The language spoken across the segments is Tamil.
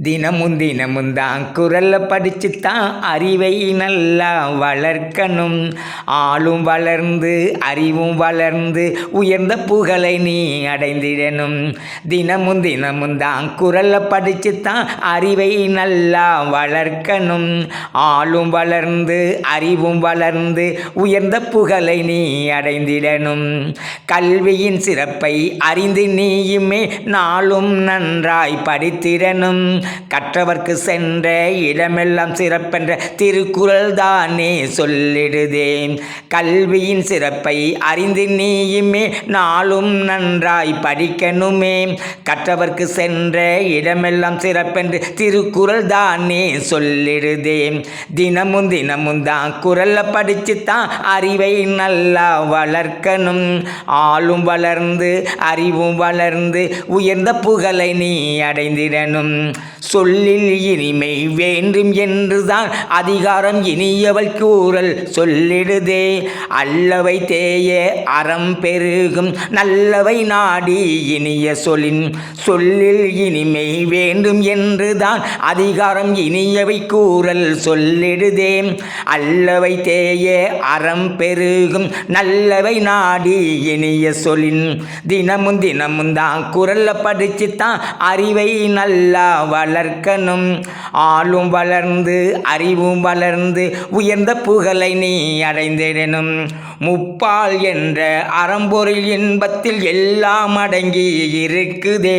தினமும் தினமும் தான் குரலை படிச்சுத்தான் அறிவை நல்லா வளர்க்கணும். ஆளும் வளர்ந்து அறிவும் வளர்ந்து உயர்ந்த புகழை நீ அடைந்திடணும். தினமும் தினமும் தான் குரலை படிச்சுத்தான் அறிவை நல்லா வளர்க்கணும். ஆளும் வளர்ந்து அறிவும் வளர்ந்து உயர்ந்த புகழை நீ அடைந்திடணும். கல்வியின் சிறப்பை அறிந்து நீயுமே நாளும் நன்றாய் படித்திடணும். கற்றவர்க்கு சென்ற இடமெல்லாம் சிறப்பென்ற திருக்குறள் தானே சொல்லிடுதே. கல்வியின் சிறப்பை அறிந்து நீயுமே நாளும் நன்றாய் படிக்கணுமே. கற்றவர்க்கு சென்ற இடமெல்லாம் சிறப்பென்று திருக்குறள் தானே சொல்லிடுதே. தினமும் தினமும் தான் குறளை படிச்சுத்தான் அறிவை நல்லா வளர்க்கணும். ஆளும் வளர்ந்து அறிவும் வளர்ந்து உயர்ந்த புகழை நீ அடைந்திடணும். சொல்லில் இனிமை வேண்டும் என்றுதான் அதிகாரம் இனியவள் கூறல் சொல்லிடுதே. அல்லவை தேய அறம் பெருகும் நல்லவை நாடி இனிய சொல்லின். சொல்லில் இனிமை வேண்டும் என்றுதான் அதிகாரம் இனியவை கூறல் சொல்லிடுதே. அல்லவை தேய அறம் பெருகும் நல்லவை நாடி இனிய சொல்லின். தினமும் தினமும் தான் குறளை படிச்சுத்தான் அறிவை நல்லா வளர்க்கணும். ஆளும் வளர்ந்து அறிவும் வளர்ந்து உயர்ந்த புகழை நீ அடைந்திடணும். முப்பால் என்ற அறம்பொருள் இன்பத்தில் எல்லாம் அடங்கி இருக்குதே.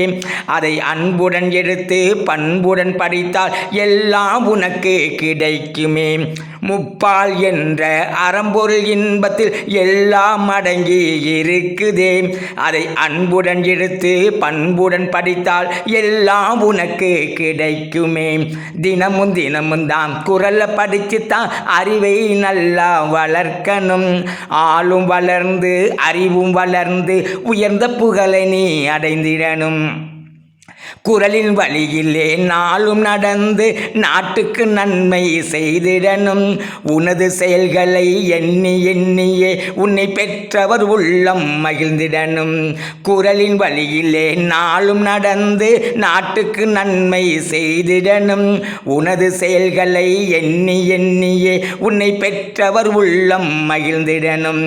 அதை அன்புடன் எடுத்து பண்புடன் படித்தால் எல்லாம் உனக்கு கிடைக்குமே. முப்பால் என்ற அறம்பொருள் இன்பத்தில் எல்லாம் அடங்கி இருக்குதே. அதை அன்புடன் எடுத்து பண்புடன் படித்தால் எல்லாம் உனக்கு கிடைக்குமே. தினமும் தினமும் தான் குறளை படிச்சுத்தான் அறிவை நல்லா வளர்க்கணும். ஆளும் வளர்ந்து அறிவும் வளர்ந்து உயர்ந்த புகழை நீ அடைந்திடணும். குறளின் வழியிலே நாளும் நடந்து நாட்டுக்கு நன்மை செய்திடணும். உனது செயல்களை எண்ணி எண்ணியே உன்னை பெற்றவர் உள்ளம் மகிழ்ந்திடணும். குறளின் வழியிலே நாளும் நடந்து நாட்டுக்கு நன்மை செய்திடணும். உனது செயல்களை எண்ணி எண்ணியே உன்னை பெற்றவர் உள்ளம் மகிழ்ந்திடணும்.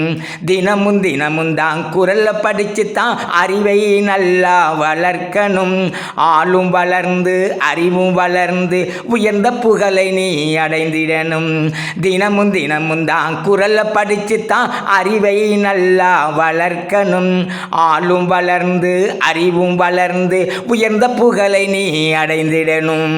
தினமும் தினமும் தான் குறளை படிச்சுத்தான் அறிவை நல்லா வளர்க்கணும். ஆளும் வளர்ந்து அறிவும் வளர்ந்து உயர்ந்த புகழை நீ அடைந்திடணும். தினமும் தினமும் தான் குறளை படிச்சுத்தான் அறிவை நல்லா வளர்க்கணும். ஆளும் வளர்ந்து அறிவும் வளர்ந்து உயர்ந்த புகழை நீ அடைந்திடணும்.